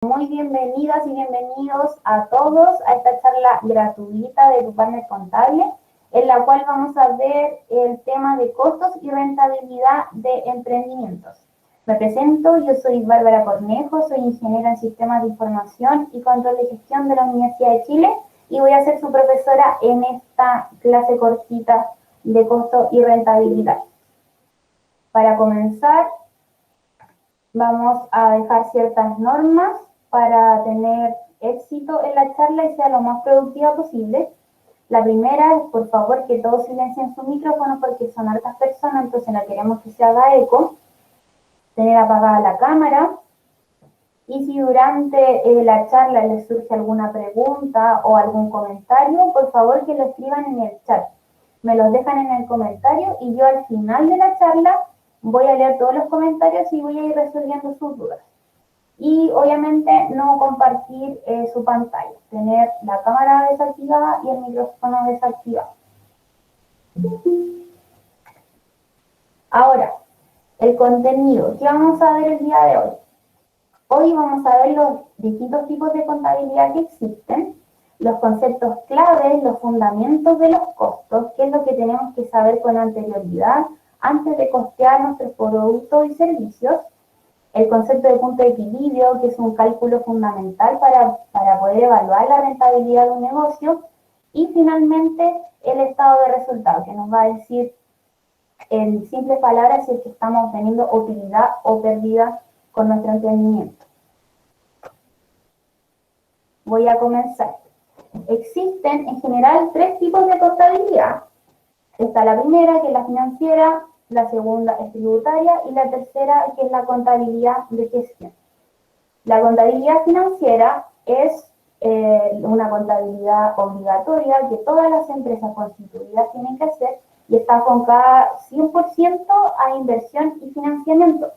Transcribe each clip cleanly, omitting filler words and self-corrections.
Muy bienvenidas y bienvenidos a todos a esta charla gratuita de tu partner contable, en la cual vamos a ver el tema de costos y rentabilidad de emprendimientos. Me presento, yo soy Bárbara Cornejo, soy ingeniera en sistemas de información y control de gestión de la Universidad de Chile y voy a ser su profesora en esta clase cortita de costo y rentabilidad. Para comenzar, vamos a dejar ciertas normas para tener éxito en la charla y sea lo más productiva posible. La primera es, por favor, que todos silencien su micrófono porque son hartas personas, entonces no queremos que se haga eco. Tener apagada la cámara. Y si durante la charla les surge alguna pregunta o algún comentario, por favor que lo escriban en el chat. Me los dejan en el comentario y yo al final de la charla voy a leer todos los comentarios y voy a ir resolviendo sus dudas. Y obviamente no compartir su pantalla, tener la cámara desactivada y el micrófono desactivado. Ahora, el contenido. ¿Qué vamos a ver el día de hoy? Hoy vamos a ver los distintos tipos de contabilidad que existen, los conceptos claves, los fundamentos de los costos, qué es lo que tenemos que saber con anterioridad antes de costear nuestros productos y servicios, el concepto de punto de equilibrio, que es un cálculo fundamental para poder evaluar la rentabilidad de un negocio, y finalmente el estado de resultado, que nos va a decir en simples palabras si es que estamos teniendo utilidad o pérdida con nuestro emprendimiento. Voy a comenzar. Existen en general tres tipos de contabilidad. Está la primera, que es la financiera, la segunda es tributaria y la tercera, que es la contabilidad de gestión. La contabilidad financiera es una contabilidad obligatoria que todas las empresas constituidas tienen que hacer y está enfocada 100% a inversión y financiamiento.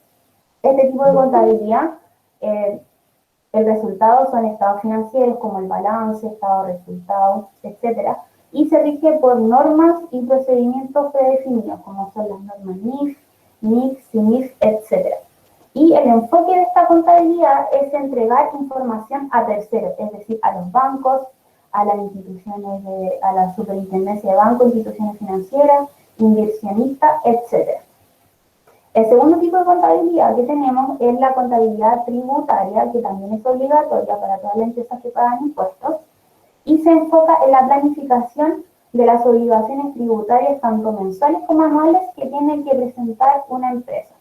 Este tipo de contabilidad, el resultado son estados financieros como el balance, estado de resultados, etc. Y se rige por normas y procedimientos predefinidos, como son las normas NIF, NIC, CINIF, etc. Y el enfoque de esta contabilidad es entregar información a terceros, es decir, a los bancos, a las instituciones, a la superintendencia de bancos, instituciones financieras, inversionistas, etc. El segundo tipo de contabilidad que tenemos es la contabilidad tributaria, que también es obligatoria para todas las empresas que pagan impuestos, y se enfoca en la planificación de las obligaciones tributarias, tanto mensuales como anuales, que tiene que presentar una empresa.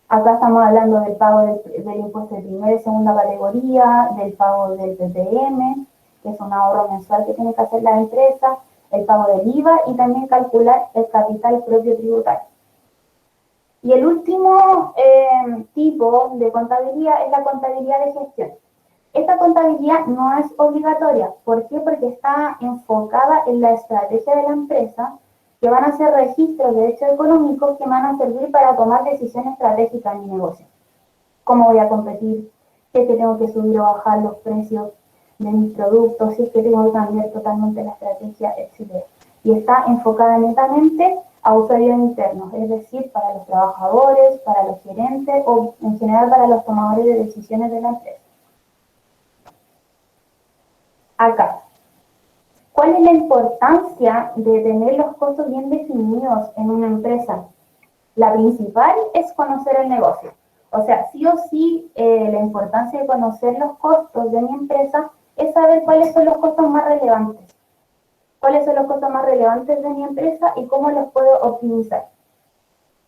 Acá estamos hablando del pago del impuesto de primera y segunda categoría, del pago del PPM, que es un ahorro mensual que tiene que hacer la empresa, el pago del IVA y también calcular el capital propio tributario. Y el último tipo de contabilidad es la contabilidad de gestión. Esta contabilidad no es obligatoria. ¿Por qué? Porque está enfocada en la estrategia de la empresa, que van a ser registros de hechos económicos que van a servir para tomar decisiones estratégicas en mi negocio. ¿Cómo voy a competir? Si es que tengo que subir o bajar los precios de mis productos, si es que tengo que cambiar totalmente la estrategia, etc. Y está enfocada netamente a usuarios internos, es decir, para los trabajadores, para los gerentes o en general para los tomadores de decisiones de la empresa. Acá, ¿cuál es la importancia de tener los costos bien definidos en una empresa? La principal es conocer el negocio. O sea, sí o sí, la importancia de conocer los costos de mi empresa es saber cuáles son los costos más relevantes. Cuáles son los costos más relevantes de mi empresa y cómo los puedo optimizar.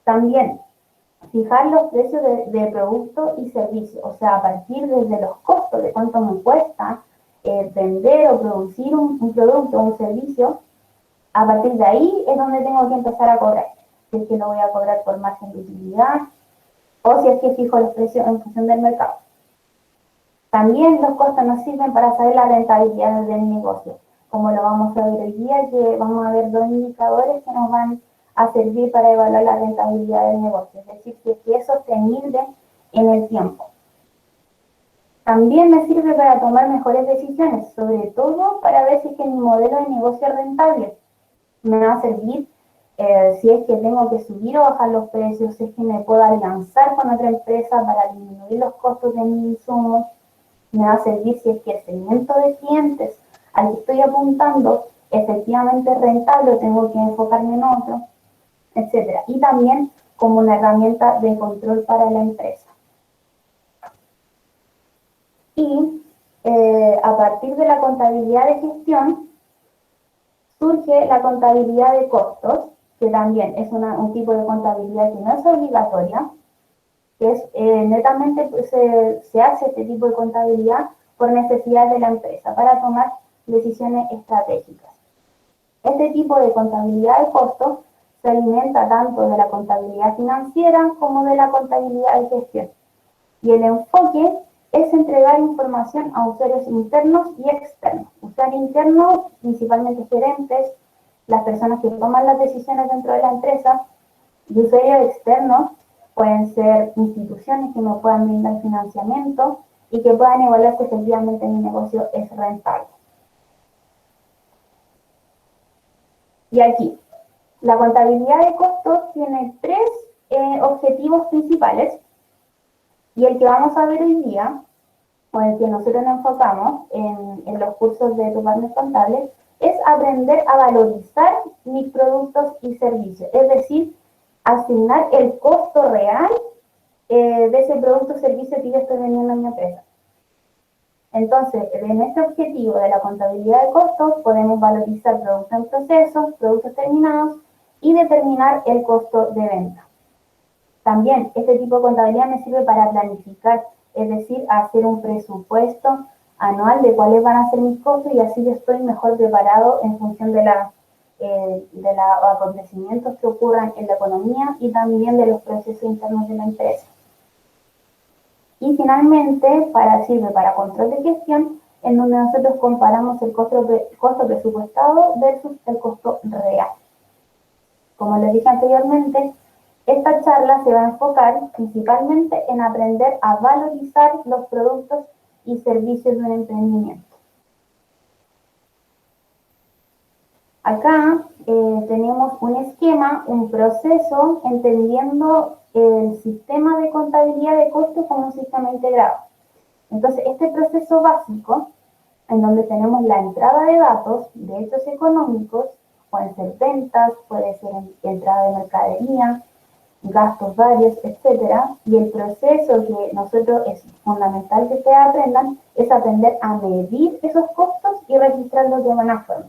También, fijar los precios de productos y servicios. O sea, a partir desde los costos de cuánto me cuesta vender o producir un producto o un servicio, a partir de ahí es donde tengo que empezar a cobrar. Si es que lo voy a cobrar por margen de utilidad o si es que fijo los precios en función del mercado. También los costos nos sirven para saber la rentabilidad del negocio, como lo vamos a ver hoy día, que vamos a ver dos indicadores que nos van a servir para evaluar la rentabilidad del negocio, es decir, si es que es sostenible en el tiempo. También me sirve para tomar mejores decisiones, sobre todo para ver si es que mi modelo de negocio es rentable. Me va a servir si es que tengo que subir o bajar los precios, si es que me puedo alianzar con otra empresa para disminuir los costos de mis insumos, me va a servir si es que el segmento de clientes al que estoy apuntando efectivamente es rentable o tengo que enfocarme en otro, etcétera. Y también como una herramienta de control para la empresa. Y a partir de la contabilidad de gestión surge la contabilidad de costos, que también es un tipo de contabilidad que no es obligatoria, que es netamente pues, se hace este tipo de contabilidad por necesidad de la empresa para tomar decisiones estratégicas. Este tipo de contabilidad de costos se alimenta tanto de la contabilidad financiera como de la contabilidad de gestión. Y el enfoque es entregar información a usuarios internos y externos. Usuarios internos, principalmente gerentes, las personas que toman las decisiones dentro de la empresa, y usuarios externos pueden ser instituciones que me puedan brindar financiamiento y que puedan evaluar si efectivamente mi negocio es rentable. Y aquí, la contabilidad de costos tiene tres objetivos principales, y el que vamos a ver hoy día, o el que nosotros nos enfocamos en los cursos de Tu Partner Contable, es aprender a valorizar mis productos y servicios, es decir, asignar el costo real de ese producto o servicio que yo estoy vendiendo en mi empresa. Entonces, en este objetivo de la contabilidad de costos, podemos valorizar productos en proceso, productos terminados y determinar el costo de venta. También, este tipo de contabilidad me sirve para planificar, es decir, hacer un presupuesto anual de cuáles van a ser mis costos y así yo estoy mejor preparado en función de los acontecimientos que ocurran en la economía y también de los procesos internos de la empresa. Y finalmente, sirve para control de gestión, en donde nosotros comparamos el costo presupuestado versus el costo real. Como les dije anteriormente, esta charla se va a enfocar principalmente en aprender a valorizar los productos y servicios de un emprendimiento. Acá tenemos un esquema, un proceso, entendiendo el sistema de contabilidad de costos como un sistema integrado. Entonces, este proceso básico, en donde tenemos la entrada de datos de hechos económicos, pueden ser ventas, puede ser entrada de mercadería, gastos varios, etcétera, y el proceso que nosotros es fundamental que ustedes aprendan es aprender a medir esos costos y registrarlos de buena forma.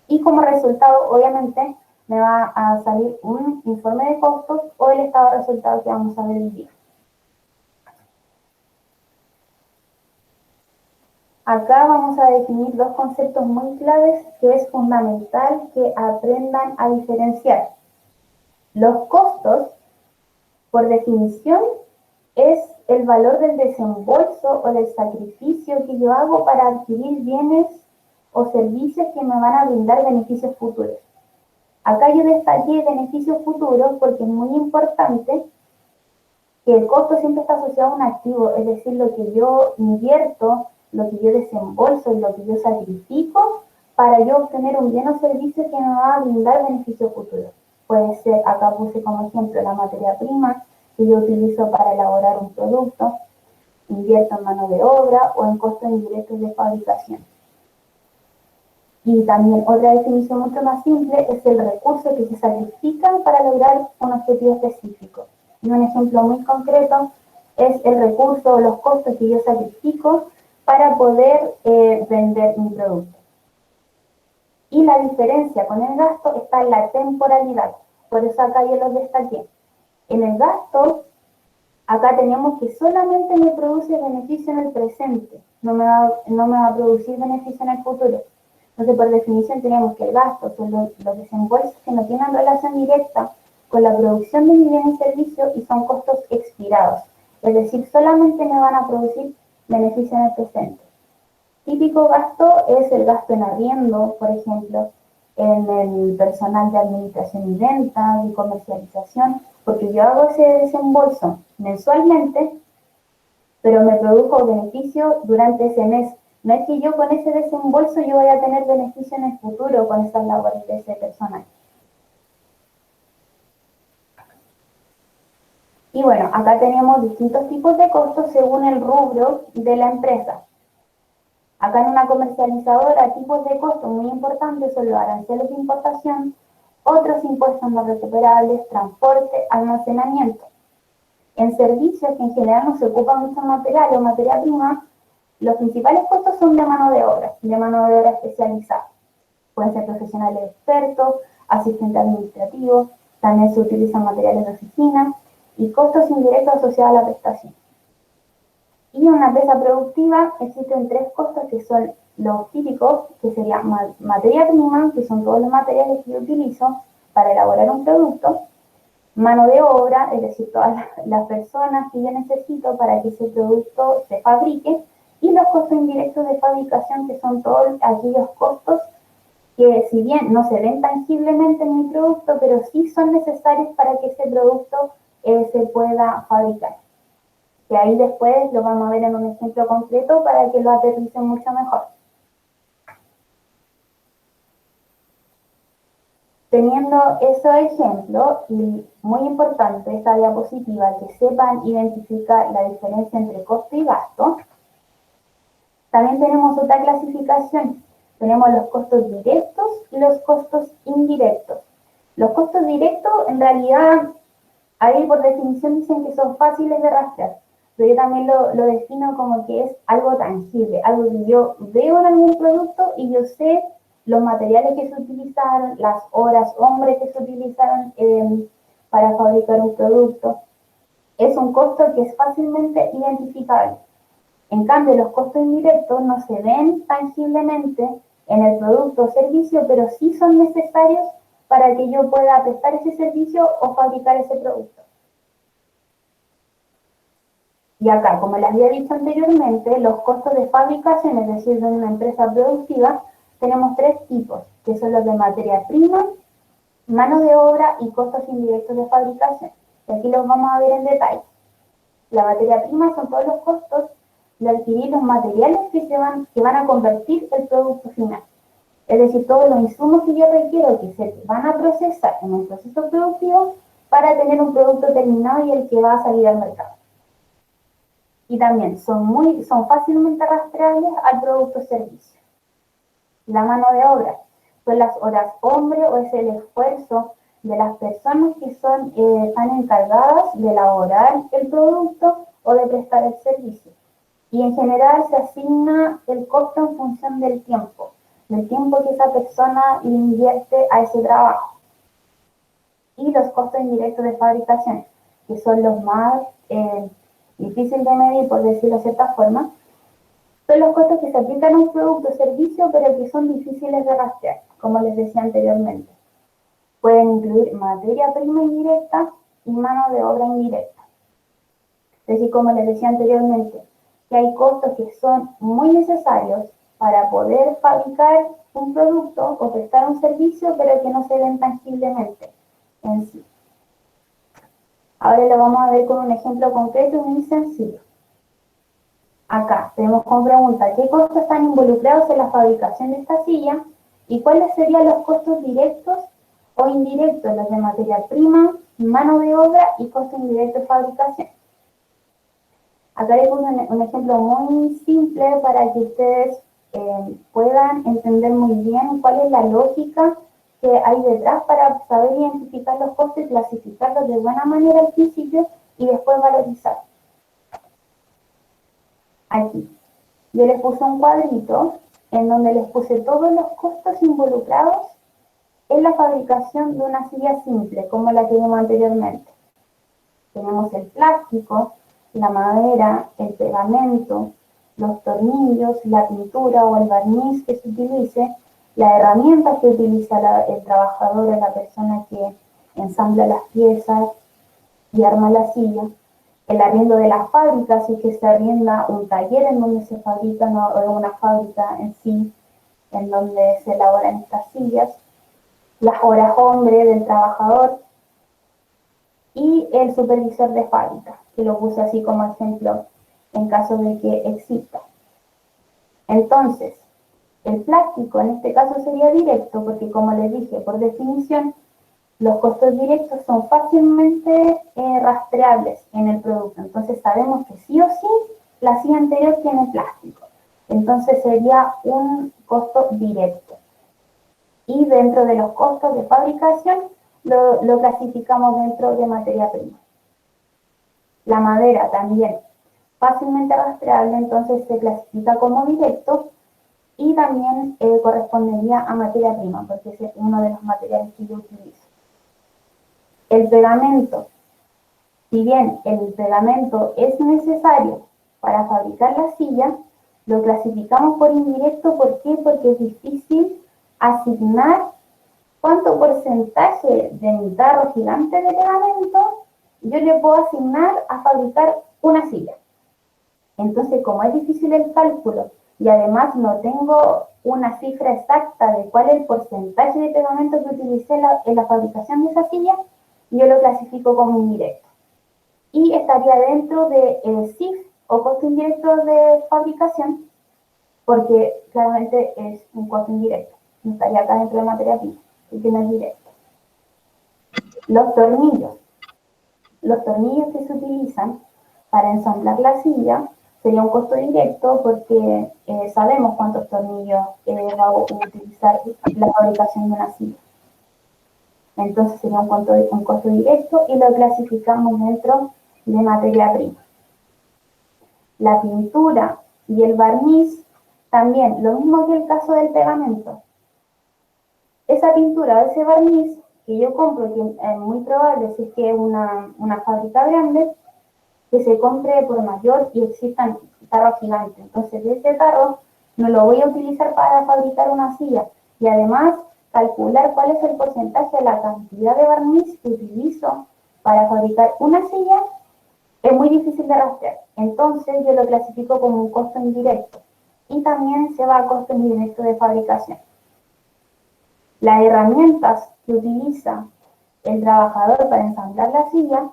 Y como resultado, obviamente, me va a salir un informe de costos o el estado de resultados que vamos a ver hoy día. Acá vamos a definir dos conceptos muy claves que es fundamental que aprendan a diferenciar. Los costos, por definición, es el valor del desembolso o del sacrificio que yo hago para adquirir bienes o servicios que me van a brindar beneficios futuros. Acá yo destaqué beneficios futuros porque es muy importante que el costo siempre está asociado a un activo, es decir, lo que yo invierto, lo que yo desembolso y lo que yo sacrifico para yo obtener un bien o servicio que me va a brindar beneficios futuros. Puede ser, acá puse como ejemplo la materia prima que yo utilizo para elaborar un producto, invierto en mano de obra o en costos indirectos de fabricación. Y también otra definición mucho más simple es el recurso que se sacrifica para lograr un objetivo específico. Y un ejemplo muy concreto es el recurso o los costos que yo sacrifico para poder vender mi producto. Y la diferencia con el gasto está en la temporalidad. Por eso acá yo los destaqué. En el gasto, acá tenemos que solamente me produce beneficio en el presente. No me va a producir beneficio en el futuro. Entonces, por definición, tenemos que el gasto son los desembolsos que no tienen relación directa con la producción de mi bien y servicio y son costos expirados. Es decir, solamente me van a producir beneficio en el presente. Típico gasto es el gasto en arriendo, por ejemplo, en el personal de administración y venta, y comercialización, porque yo hago ese desembolso mensualmente, pero me produjo beneficio durante ese mes. No es que yo con ese desembolso yo vaya a tener beneficio en el futuro con esas labores de ese personal. Y bueno, acá tenemos distintos tipos de costos según el rubro de la empresa. Acá en una comercializadora, tipos de costos muy importantes son los aranceles de importación, otros impuestos no recuperables, transporte, almacenamiento. En servicios, que en general no se ocupa mucho material o materia prima, los principales costos son de mano de obra especializada. Pueden ser profesionales expertos, asistentes administrativos, también se utilizan materiales de oficina y costos indirectos asociados a la prestación. Y en una empresa productiva existen tres costos que son los típicos, que serían materia prima, que son todos los materiales que yo utilizo para elaborar un producto, mano de obra, es decir, todas las personas que yo necesito para que ese producto se fabrique, y los costos indirectos de fabricación, que son todos aquellos costos que si bien no se ven tangiblemente en mi producto, pero sí son necesarios para que ese producto se pueda fabricar. Que ahí después lo vamos a ver en un ejemplo concreto para que lo aterricen mucho mejor. Teniendo esos ejemplos, y muy importante esta diapositiva, que sepan identificar la diferencia entre costo y gasto, también tenemos otra clasificación. Tenemos los costos directos y los costos indirectos. Los costos directos, en realidad, ahí por definición dicen que son fáciles de rastrear, pero yo también lo defino como que es algo tangible, algo que yo veo en algún producto y yo sé los materiales que se utilizaron, las horas hombre que se utilizaron para fabricar un producto. Es un costo que es fácilmente identificable. En cambio, los costos indirectos no se ven tangiblemente en el producto o servicio, pero sí son necesarios para que yo pueda prestar ese servicio o fabricar ese producto. Y acá, como les había dicho anteriormente, los costos de fabricación, es decir, de una empresa productiva, tenemos tres tipos, que son los de materia prima, mano de obra y costos indirectos de fabricación. Y aquí los vamos a ver en detalle. La materia prima son todos los costos de adquirir los materiales que van a convertir el producto final. Es decir, todos los insumos que yo requiero que se van a procesar en un proceso productivo para tener un producto terminado y el que va a salir al mercado. Y también son fácilmente rastreables al producto o servicio. La mano de obra son las horas hombre o es el esfuerzo de las personas que están encargadas de elaborar el producto o de prestar el servicio. Y en general se asigna el costo en función del tiempo que esa persona invierte a ese trabajo. Y los costos indirectos de fabricación, que son los más difíciles de medir, por decirlo de cierta forma, son los costos que se aplican a un producto o servicio, pero que son difíciles de rastrear, como les decía anteriormente. Pueden incluir materia prima indirecta y mano de obra indirecta. Es decir, como les decía anteriormente, que hay costos que son muy necesarios para poder fabricar un producto o prestar un servicio, pero que no se ven tangiblemente en sí. Ahora lo vamos a ver con un ejemplo concreto y muy sencillo. Acá tenemos como pregunta, ¿qué costos están involucrados en la fabricación de esta silla? ¿Y cuáles serían los costos directos o indirectos, los de materia prima, mano de obra y costos indirectos de fabricación? Acá les pongo un ejemplo muy simple para que ustedes puedan entender muy bien cuál es la lógica que hay detrás para saber identificar los costos y clasificarlos de buena manera al principio y después valorizar. Aquí, yo les puse un cuadrito en donde les puse todos los costos involucrados en la fabricación de una silla simple, como la que vimos anteriormente. Tenemos el plástico, la madera, el pegamento, los tornillos, la pintura o el barniz que se utilice, la herramienta que utiliza el trabajador o la persona que ensambla las piezas y arma la silla, el arriendo de la fábrica, si es que se arrienda un taller en donde se fabrican o una fábrica en sí, en donde se elaboran estas sillas, las horas hombre del trabajador y el supervisor de fábrica, que lo puse así como ejemplo en caso de que exista. Entonces, el plástico en este caso sería directo porque, como les dije, por definición, los costos directos son fácilmente rastreables en el producto. Entonces sabemos que sí o sí la silla anterior tiene plástico. Entonces sería un costo directo. Y dentro de los costos de fabricación lo clasificamos dentro de materia prima. La madera también fácilmente rastreable, entonces se clasifica como directo y también correspondería a materia prima, porque ese es uno de los materiales que yo utilizo. El pegamento, si bien el pegamento es necesario para fabricar la silla, lo clasificamos por indirecto. ¿Por qué? Porque es difícil asignar cuánto porcentaje de mi tarro gigante de pegamento yo le puedo asignar a fabricar una silla. Entonces, como es difícil el cálculo y además no tengo una cifra exacta de cuál es el porcentaje de pegamento que utilicé en la fabricación de esa silla, yo lo clasifico como indirecto. Y estaría dentro del CIF o costo indirecto de fabricación, porque claramente es un costo indirecto. No estaría acá dentro de materia prima, porque no es directo. Los tornillos. Los tornillos que se utilizan para ensamblar la silla sería un costo directo porque sabemos cuántos tornillos va a utilizar la fabricación de una silla. Entonces sería un costo directo y lo clasificamos dentro de materia prima. La pintura y el barniz también, lo mismo que el caso del pegamento. Esa pintura o ese barniz que yo compro, que es muy probable si es que es una fábrica grande, que se compre por mayor y existan tarros gigantes. Entonces, de ese tarro no lo voy a utilizar para fabricar una silla. Y además, calcular cuál es el porcentaje de la cantidad de barniz que utilizo para fabricar una silla es muy difícil de rastrear. Entonces, yo lo clasifico como un costo indirecto. Y también se va a costo indirecto de fabricación. Las herramientas que utiliza el trabajador para ensamblar la silla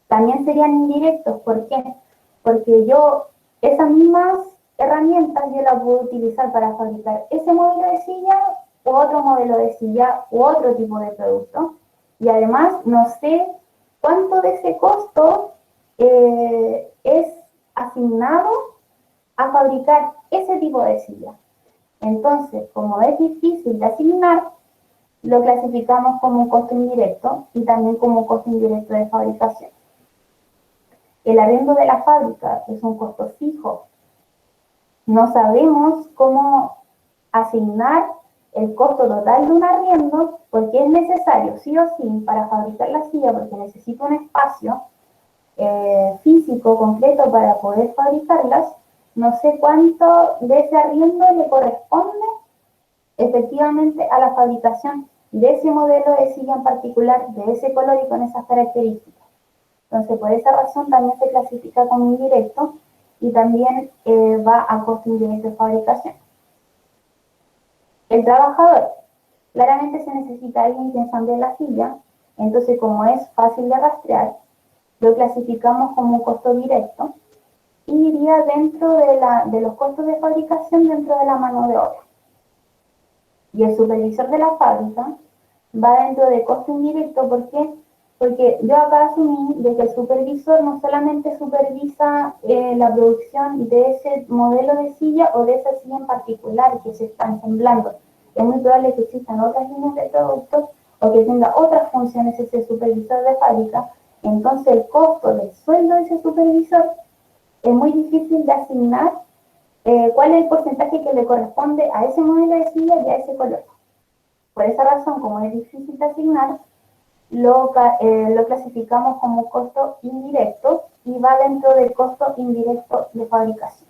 también serían indirectos. ¿Por qué? Porque yo esas mismas herramientas yo las puedo utilizar para fabricar ese modelo de silla u otro modelo de silla u otro tipo de producto. Y además no sé cuánto de ese costo es asignado a fabricar ese tipo de silla. Entonces, como es difícil de asignar, lo clasificamos como un costo indirecto y también como un costo indirecto de fabricación. El arriendo de la fábrica es un costo fijo. No sabemos cómo asignar el costo total de un arriendo porque es necesario sí o sí para fabricar la silla, porque necesito un espacio físico completo para poder fabricarlas. No sé cuánto de ese arriendo le corresponde efectivamente a la fabricación de ese modelo de silla en particular, de ese color y con esas características. Entonces, por esa razón también se clasifica como indirecto y también va a costo indirecto de fabricación. El trabajador. Claramente se necesita alguien que ensamble la silla, entonces como es fácil de rastrear, lo clasificamos como un costo directo y iría dentro de los costos de fabricación dentro de la mano de obra. Y el supervisor de la fábrica va dentro de costo indirecto. ¿Por qué? Porque yo acá asumí de que el supervisor no solamente supervisa la producción de ese modelo de silla o de esa silla en particular que se está ensamblando. Es muy probable que existan otras líneas de productos o que tenga otras funciones ese supervisor de fábrica. Entonces el costo del sueldo de ese supervisor es muy difícil de asignar cuál es el porcentaje que le corresponde a ese modelo de silla y a ese color. Por esa razón, como es difícil de asignar, lo clasificamos como costo indirecto y va dentro del costo indirecto de fabricación.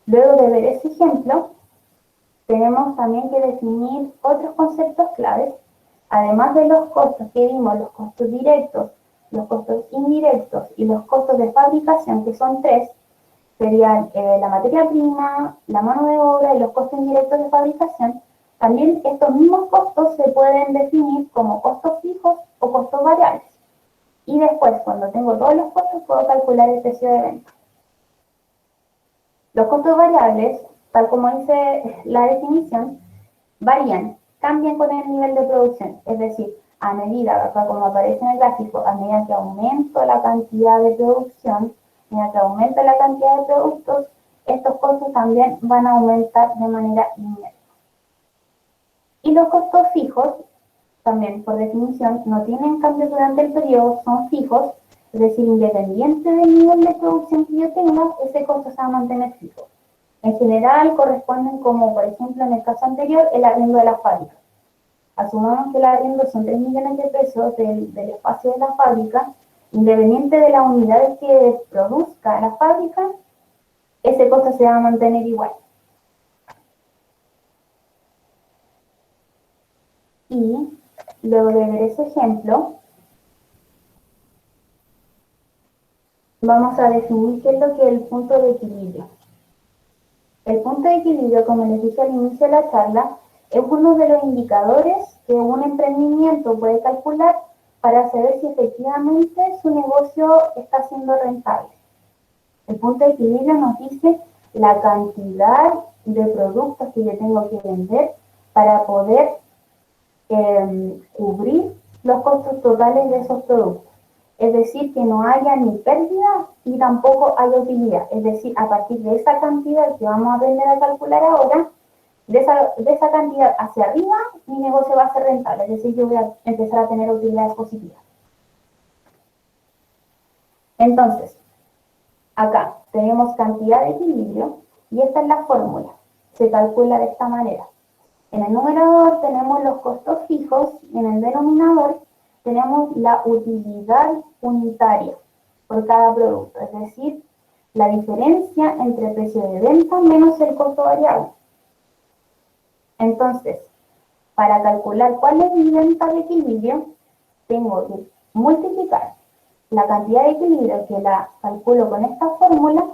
Luego de ver ese ejemplo, tenemos también que definir otros conceptos claves, además de los costos que vimos, los costos directos, los costos indirectos y los costos de fabricación, que son tres, serían la materia prima, la mano de obra y los costos indirectos de fabricación. También estos mismos costos se pueden definir como costos fijos o costos variables. Y después, cuando tengo todos los costos, puedo calcular el precio de venta. Los costos variables, tal como dice la definición, varían, cambian con el nivel de producción. Es decir, a medida, acá como aparece en el gráfico, a medida que aumento la cantidad de producción, a medida que aumenta la cantidad de productos, estos costos también van a aumentar de manera inmediata. Y los costos fijos, también por definición, no tienen cambios durante el periodo, son fijos, es decir, independiente del nivel de producción que yo tenga, ese costo se va a mantener fijo. En general corresponden como, por ejemplo, en el caso anterior, el arriendo de la fábrica. Asumamos que el arriendo son 3 millones de pesos del espacio de la fábrica, independiente de las unidades que produzca la fábrica, ese costo se va a mantener igual. Y luego de ver ese ejemplo, vamos a definir qué es lo que es el punto de equilibrio. El punto de equilibrio, como les dije al inicio de la charla, es uno de los indicadores que un emprendimiento puede calcular para saber si efectivamente su negocio está siendo rentable. El punto de equilibrio nos dice la cantidad de productos que yo tengo que vender para poder cubrir los costos totales de esos productos. Es decir, que no haya ni pérdida y tampoco haya utilidad. Es decir, a partir de esa cantidad que vamos a aprender a calcular ahora, de esa cantidad hacia arriba, mi negocio va a ser rentable. Es decir, yo voy a empezar a tener utilidades positivas. Entonces, acá tenemos cantidad de equilibrio y esta es la fórmula. Se calcula de esta manera. En el numerador tenemos los costos fijos y en el denominador tenemos la utilidad unitaria por cada producto, es decir, la diferencia entre el precio de venta menos el costo variable. Entonces, para calcular cuál es mi venta de equilibrio, tengo que multiplicar la cantidad de equilibrio que la calculo con esta fórmula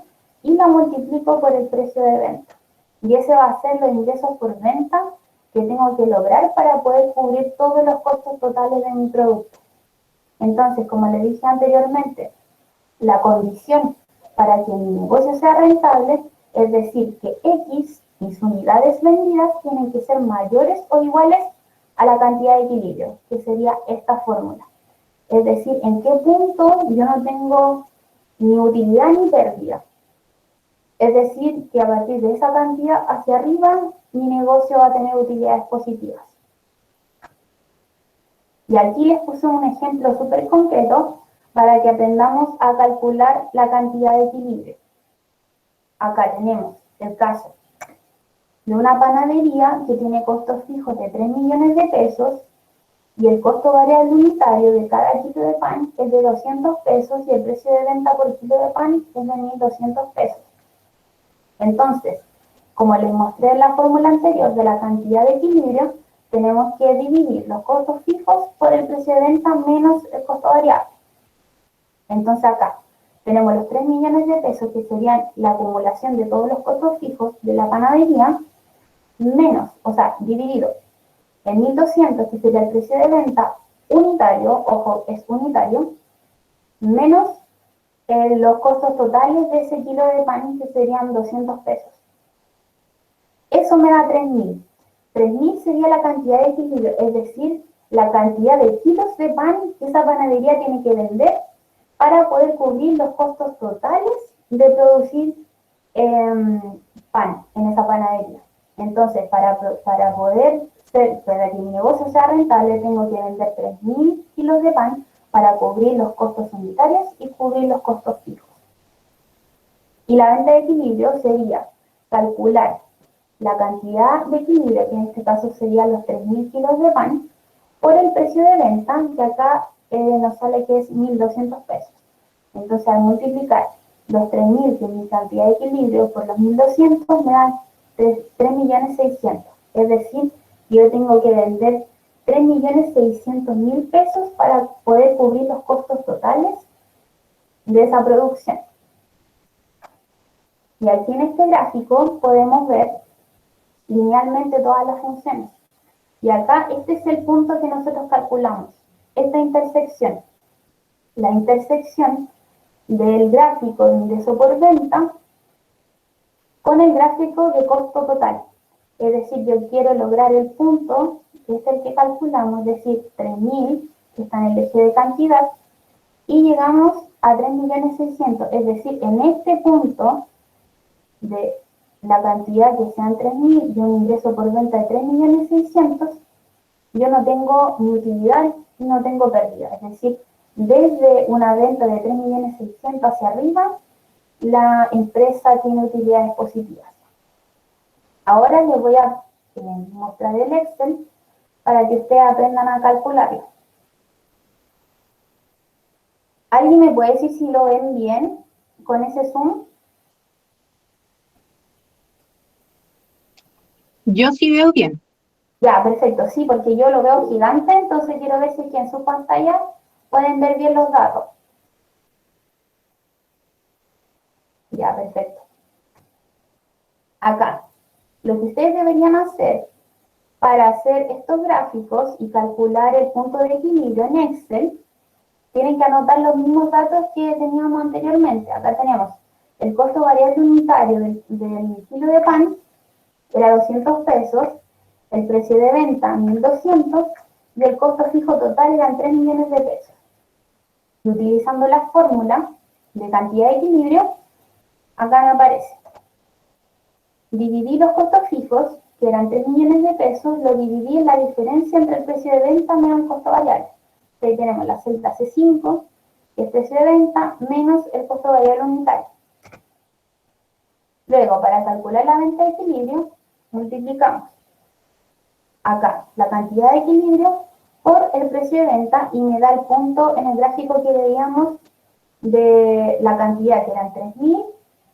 y la multiplico por el precio de venta. Y ese va a ser los ingresos por venta que tengo que lograr para poder cubrir todos los costos totales de mi producto. Entonces, como les dije anteriormente, la condición para que mi negocio sea rentable, es decir, que X, mis unidades vendidas, tienen que ser mayores o iguales a la cantidad de equilibrio, que sería esta fórmula. Es decir, en qué punto yo no tengo ni utilidad ni pérdida. Es decir, que a partir de esa cantidad hacia arriba, mi negocio va a tener utilidades positivas. Y aquí les puse un ejemplo súper concreto para que aprendamos a calcular la cantidad de equilibrio. Acá tenemos el caso de una panadería que tiene costos fijos de 3 millones de pesos y el costo variable unitario de cada kilo de pan es de 200 pesos y el precio de venta por kilo de pan es de 1.200 pesos. Entonces, como les mostré en la fórmula anterior de la cantidad de equilibrio, tenemos que dividir los costos fijos por el precio de venta menos el costo variable. Entonces acá tenemos los 3 millones de pesos que serían la acumulación de todos los costos fijos de la panadería, menos, o sea, dividido en 1.200 que sería el precio de venta unitario, ojo, es unitario, menos los costos totales de ese kilo de pan que serían 200 pesos. Eso me da 3.000. 3.000 sería la cantidad de equilibrio, es decir, la cantidad de kilos de pan que esa panadería tiene que vender para poder cubrir los costos totales de producir pan en esa panadería. Entonces, para que mi negocio sea rentable, tengo que vender 3.000 kilos de pan para cubrir los costos unitarios y cubrir los costos fijos. Y la venta de equilibrio sería calcular la cantidad de equilibrio, que en este caso serían los 3.000 kilos de pan, por el precio de venta, que acá nos sale que es 1.200 pesos. Entonces, al multiplicar los 3.000, que es mi cantidad de equilibrio, por los 1.200, me dan 3.600.000. Es decir, yo tengo que vender 3.600.000 pesos para poder cubrir los costos totales de esa producción. Y aquí en este gráfico podemos ver linealmente todas las funciones. Y acá este es el punto que nosotros calculamos, esta intersección. La intersección del gráfico de ingreso por venta con el gráfico de costo total. Es decir, yo quiero lograr el punto, que es el que calculamos, es decir, 3.000, que está en el eje de cantidad, y llegamos a 3.600.000, es decir, en este punto de la cantidad que sean 3.000 y un ingreso por venta de 3.600.000, yo no tengo ni utilidad y no tengo pérdida. Es decir, desde una venta de 3.600.000 hacia arriba, la empresa tiene utilidades positivas. Ahora les voy a mostrar el Excel para que ustedes aprendan a calcularlo. ¿Alguien me puede decir si lo ven bien con ese zoom? Yo sí veo bien. Ya, perfecto, sí, porque yo lo veo gigante, entonces quiero ver si aquí en su pantalla pueden ver bien los datos. Ya, perfecto. Acá, lo que ustedes deberían hacer para hacer estos gráficos y calcular el punto de equilibrio en Excel, tienen que anotar los mismos datos que teníamos anteriormente. Acá tenemos el costo variable unitario del kilo de pan, era 200 pesos, el precio de venta 1.200 y el costo fijo total eran 3 millones de pesos. Y utilizando la fórmula de cantidad de equilibrio, acá me aparece. Dividí los costos fijos, que eran 3 millones de pesos, lo dividí en la diferencia entre el precio de venta menos el costo variable. Ahí tenemos la celda C5, que es precio de venta menos el costo variable unitario. Luego, para calcular la venta de equilibrio, multiplicamos acá la cantidad de equilibrio por el precio de venta y me da el punto en el gráfico que veíamos de la cantidad, que eran 3.000,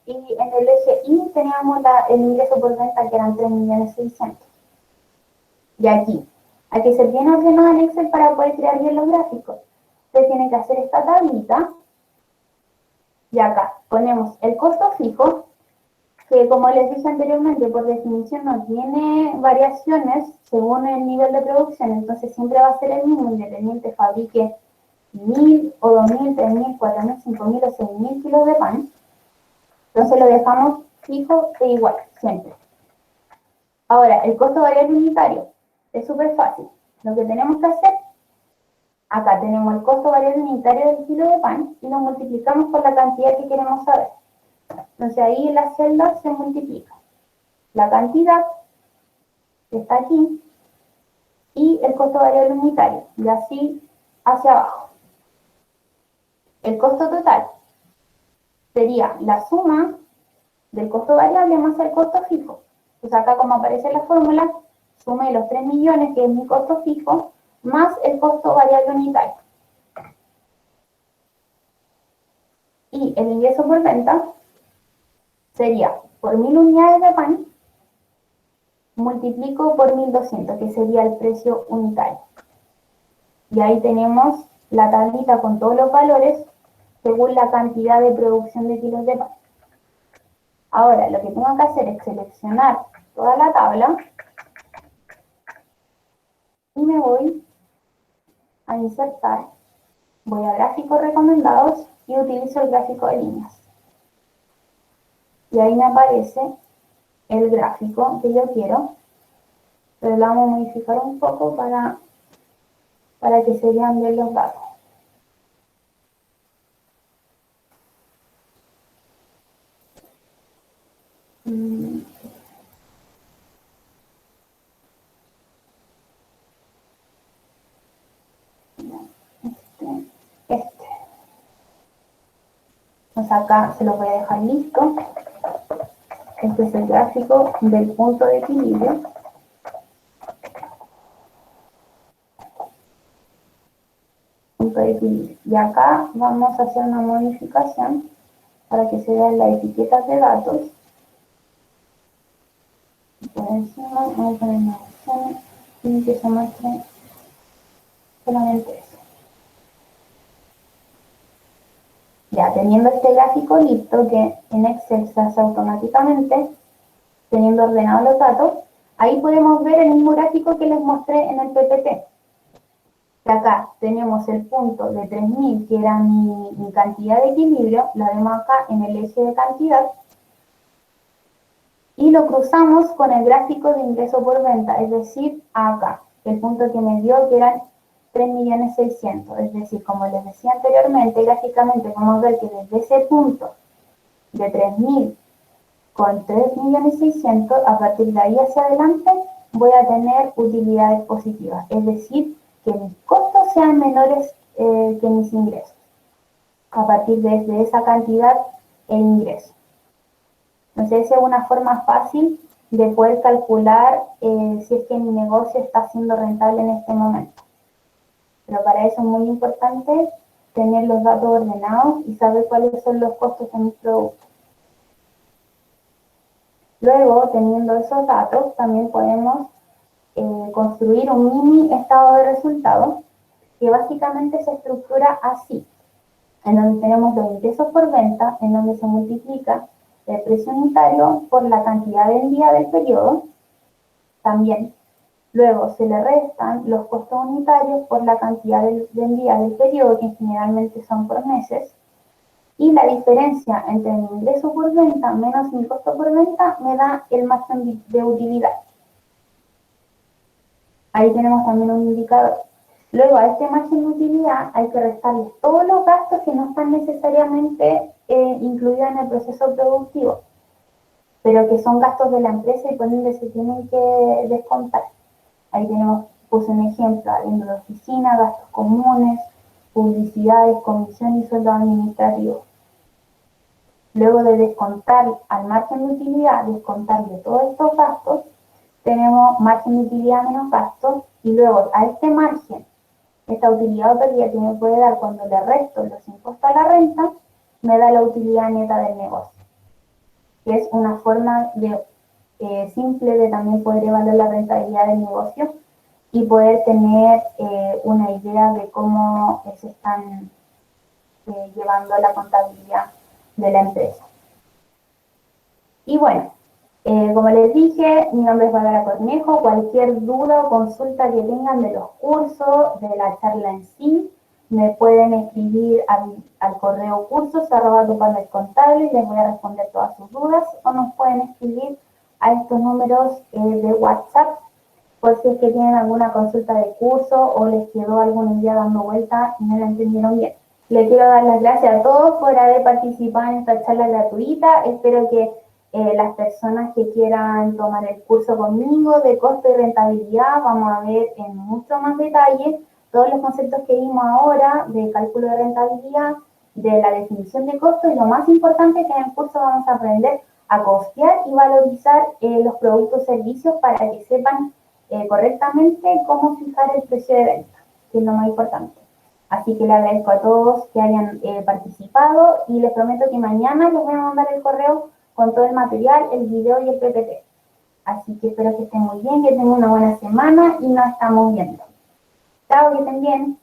y en el eje Y teníamos el ingreso por venta, que eran 3.600.000. Y aquí, hay que ser bien ordenado en Excel para poder crear bien los gráficos. Usted tiene que hacer esta tablita, y acá ponemos el costo fijo, que como les dije anteriormente, por definición no tiene variaciones según el nivel de producción, entonces siempre va a ser el mismo, independiente fabrique 1.000 o 2.000, 3.000, 4.000, 5.000 o 6.000 kilos de pan. Entonces lo dejamos fijo e igual, siempre. Ahora, el costo variable unitario es súper fácil. Lo que tenemos que hacer, acá tenemos el costo variable unitario del kilo de pan y lo multiplicamos por la cantidad que queremos saber. Entonces ahí en la celda se multiplica la cantidad que está aquí y el costo variable unitario, y así hacia abajo. El costo total sería la suma del costo variable más el costo fijo. Pues acá, como aparece en la fórmula, sumé los 3 millones, que es mi costo fijo, más el costo variable unitario. Y el ingreso por venta sería por 1.000 unidades de pan, multiplico por 1.200, que sería el precio unitario. Y ahí tenemos la tablita con todos los valores según la cantidad de producción de kilos de pan. Ahora, lo que tengo que hacer es seleccionar toda la tabla y me voy a insertar, voy a gráficos recomendados y utilizo el gráfico de líneas. Y ahí me aparece el gráfico que yo quiero, pero lo vamos a modificar un poco para que se vean bien los datos. Este. Pues acá se los voy a dejar listo. Este es el gráfico del punto de equilibrio. Punto de equilibrio. Y acá vamos a hacer una modificación para que se vean las etiquetas de datos. Por encima vamos a poner una opción y que se muestre solamente eso. Ya teniendo este gráfico listo, que en Excel se hace automáticamente, teniendo ordenados los datos, ahí podemos ver el mismo gráfico que les mostré en el PPT. Y acá tenemos el punto de 3.000, que era mi cantidad de equilibrio, la vemos acá en el eje de cantidad. y lo cruzamos con el gráfico de ingreso por venta, es decir, acá, el punto que me dio que eran 3.600.000, es decir, como les decía anteriormente, gráficamente vamos a ver que desde ese punto de 3.000 con 3.600.000, a partir de ahí hacia adelante voy a tener utilidades positivas, es decir, que mis costos sean menores que mis ingresos, a partir de esa cantidad e ingreso. Entonces, esa es una forma fácil de poder calcular si es que mi negocio está siendo rentable en este momento. Pero para eso es muy importante tener los datos ordenados y saber cuáles son los costos de mis productos. Luego, teniendo esos datos, también podemos construir un mini estado de resultados que básicamente se estructura así, en donde tenemos los ingresos por venta, en donde se multiplica el precio unitario por la cantidad vendida del periodo, también. Luego se le restan los costos unitarios por la cantidad vendida del periodo, que generalmente son por meses, y la diferencia entre mi ingreso por venta menos mi costo por venta me da el margen de utilidad. Ahí tenemos también un indicador. Luego a este margen de utilidad hay que restarle todos los gastos que no están necesariamente incluidos en el proceso productivo, pero que son gastos de la empresa y por ende se tienen que descontar. Ahí tenemos, puse un ejemplo, arriendo de oficina, gastos comunes, publicidades, comisión y sueldo administrativo. Luego de descontar al margen de utilidad, descontar de todos estos gastos, tenemos margen de utilidad menos gastos, y luego a este margen, esta utilidad o pérdida que me puede dar cuando le resto los impuestos a la renta, me da la utilidad neta del negocio, que es una forma simple de también poder evaluar la rentabilidad del negocio y poder tener una idea de cómo se están llevando la contabilidad de la empresa. Y bueno, como les dije, mi nombre es Bárbara Cornejo. Cualquier duda o consulta que tengan de los cursos, de la charla en sí, me pueden escribir al correo cursos@tupartnercontable y les voy a responder todas sus dudas, o nos pueden escribir a estos números de WhatsApp por si es que tienen alguna consulta de curso o les quedó alguna idea dando vuelta y no la entendieron bien. Les quiero dar las gracias a todos por haber participado en esta charla gratuita. Espero que las personas que quieran tomar el curso conmigo de costo y rentabilidad, vamos a ver en mucho más detalle todos los conceptos que vimos ahora de cálculo de rentabilidad, de la definición de costo, y lo más importante es que en el curso vamos a aprender a costear y valorizar los productos y servicios para que sepan correctamente cómo fijar el precio de venta, que es lo más importante. Así que le agradezco a todos que hayan participado y les prometo que mañana les voy a mandar el correo con todo el material, el video y el PPT. Así que espero que estén muy bien, que tengan una buena semana y nos estamos viendo. Chao, que estén bien.